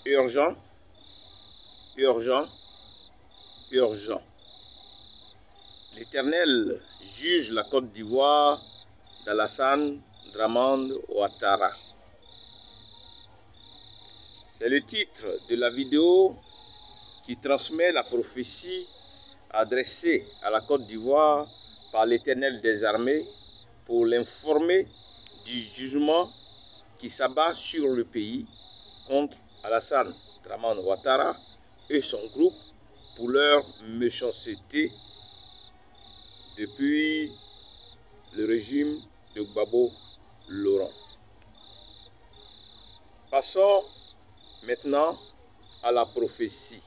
urgent, urgent, urgent. L'Éternel juge la Côte d'Ivoire d'Alassane Dramane Ouattara. C'est le titre de la vidéo qui transmet la prophétie adressée à la Côte d'Ivoire par l'Éternel des armées pour l'informer du jugement qui s'abat sur le pays contre Alassane Dramane Ouattara et son groupe pour leur méchanceté depuis le régime de Gbagbo Laurent. Passons maintenant à la prophétie.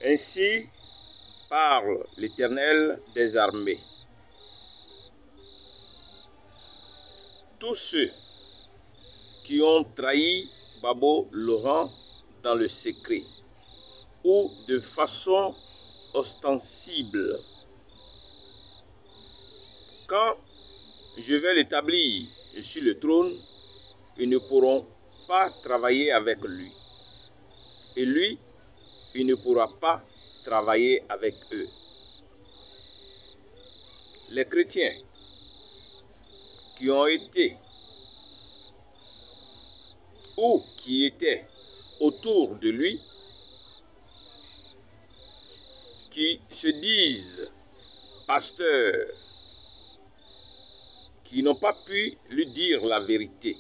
Ainsi parle l'Éternel des armées. Tous ceux qui ont trahi Gbagbo Laurent dans le secret ou de façon ostensible, quand je vais l'établir sur le trône, ils ne pourront pas travailler avec lui. Et lui, il ne pourra pas travailler avec eux. Les chrétiens qui ont été ou qui étaient autour de lui, qui se disent pasteurs, qui n'ont pas pu lui dire la vérité,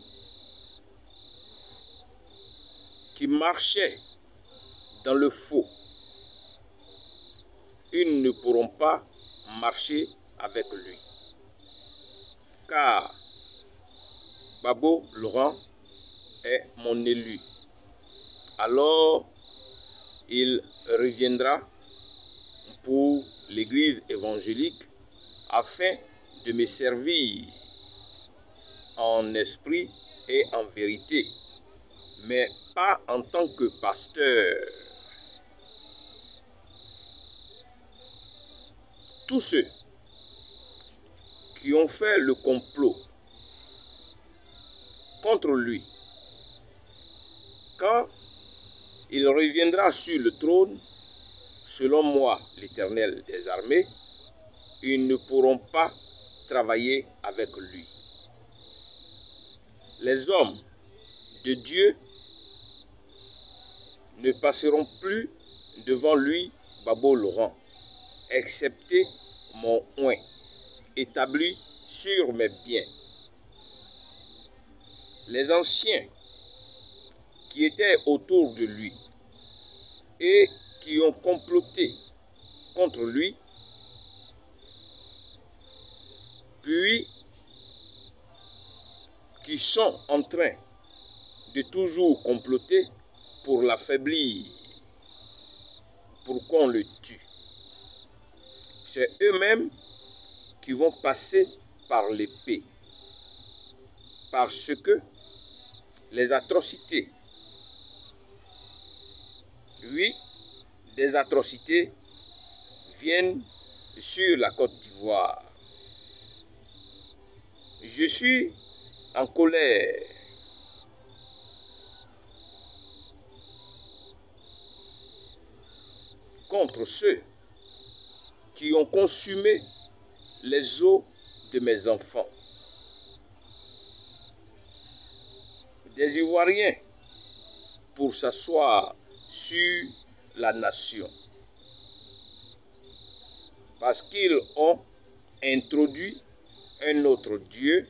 qui marchaient dans le faux, ils ne pourront pas marcher avec lui. Car Gbagbo Laurent est mon élu. Alors il reviendra pour l'église évangélique afin de me servir en esprit et en vérité, mais pas en tant que pasteur. Tous ceux qui ont fait le complot contre lui, quand il reviendra sur le trône, selon moi, l'Éternel des armées, ils ne pourront pas travailler avec lui. Les hommes de Dieu ne passeront plus devant lui, Gbagbo Laurent, excepté mon oint, établi sur mes biens. Les anciens qui étaient autour de lui et qui ont comploté contre lui, puis qui sont en train de toujours comploter pour l'affaiblir, pour qu'on le tue. C'est eux-mêmes qui vont passer par l'épée, parce que les atrocités, oui, des atrocités viennent sur la Côte d'Ivoire. Je suis en colère contre ceux qui ont consumé les os de mes enfants. Des Ivoiriens pour s'asseoir sur la nation. Parce qu'ils ont introduit un autre Dieu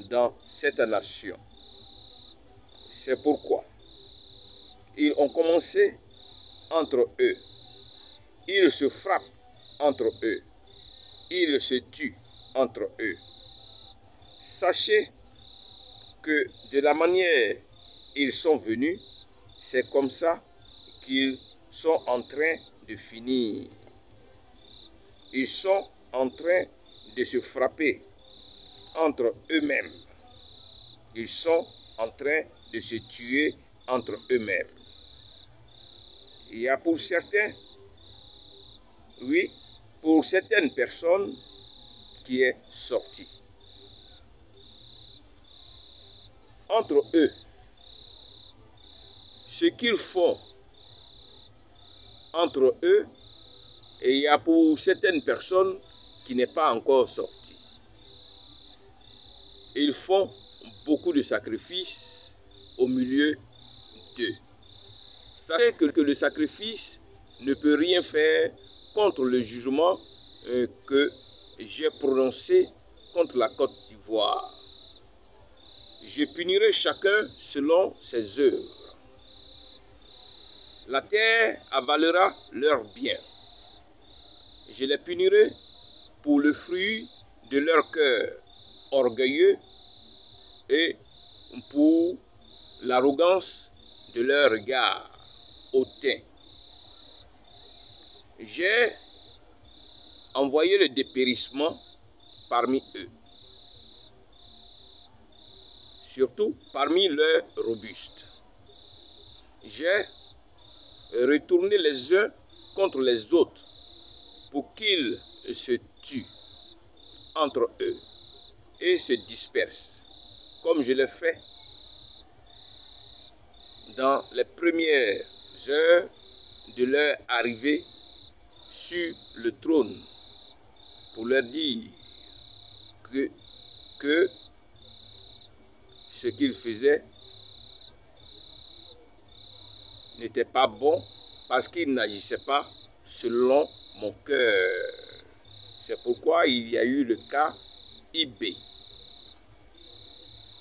dans cette nation. C'est pourquoi ils ont commencé entre eux. Ils se frappent entre eux. Ils se tuent entre eux. Sachez que de la manière ils sont venus, c'est comme ça qu'ils sont en train de finir. Ils sont en train de se frapper entre eux-mêmes. Ils sont en train de se tuer entre eux-mêmes. Il y a pour certains, oui, pour certaines personnes qui est sorti. entre eux ce qu'ils font entre eux, et il y a pour certaines personnes qui n'est pas encore sorti. Ils font beaucoup de sacrifices au milieu d'eux. Sachez que le sacrifice ne peut rien faire contre le jugement que j'ai prononcé contre la Côte d'Ivoire. Je punirai chacun selon ses œuvres. La terre avalera leurs biens. Je les punirai pour le fruit de leur cœur orgueilleux et pour l'arrogance de leur regard hautain. J'ai envoyé le dépérissement parmi eux, surtout parmi leurs robustes. J'ai retourné les uns contre les autres pour qu'ils se tuent entre eux et se dispersent, comme je l'ai fait dans les premières heures de leur arrivée sur le trône, pour leur dire que ce qu'ils faisaient n'était pas bon parce qu'ils n'agissaient pas selon mon cœur. C'est pourquoi il y a eu le cas IB.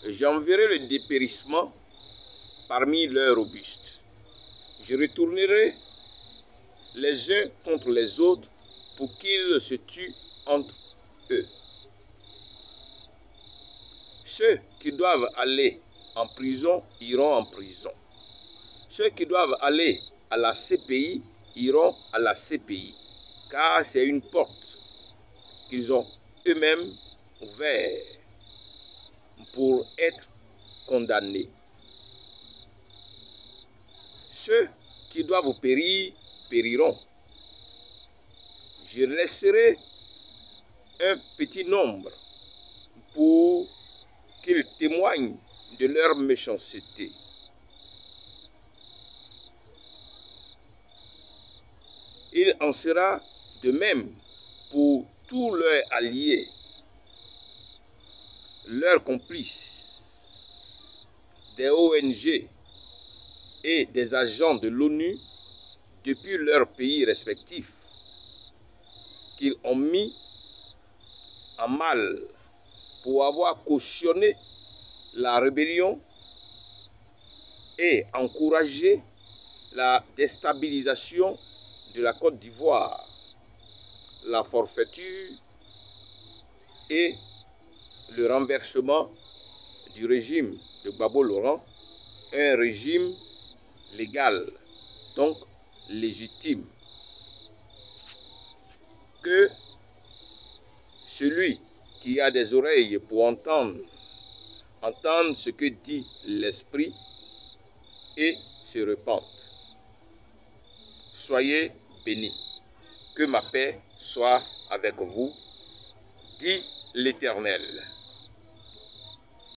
J'enverrai le dépérissement parmi leurs robustes. Je retournerai les uns contre les autres pour qu'ils se tuent entre eux. Ceux qui doivent aller en prison iront en prison. Ceux qui doivent aller à la CPI iront à la CPI, car c'est une porte qu'ils ont eux-mêmes ouverte pour être condamnés. Ceux qui doivent périr, périront. Je laisserai un petit nombre pour qu'ils témoignent de leur méchanceté. Il en sera de même pour tous leurs alliés, leurs complices, des ONG et des agents de l'ONU depuis leurs pays respectifs, qu'ils ont mis en mal pour avoir cautionné la rébellion et encouragé la déstabilisation de la Côte d'Ivoire, la forfaiture et le renversement du régime de Gbagbo Laurent, un régime légal, donc légitime. Que celui qui a des oreilles pour entendre ce que dit l'Esprit et se repente. Soyez bénis. Que ma paix soit avec vous, dit l'Éternel.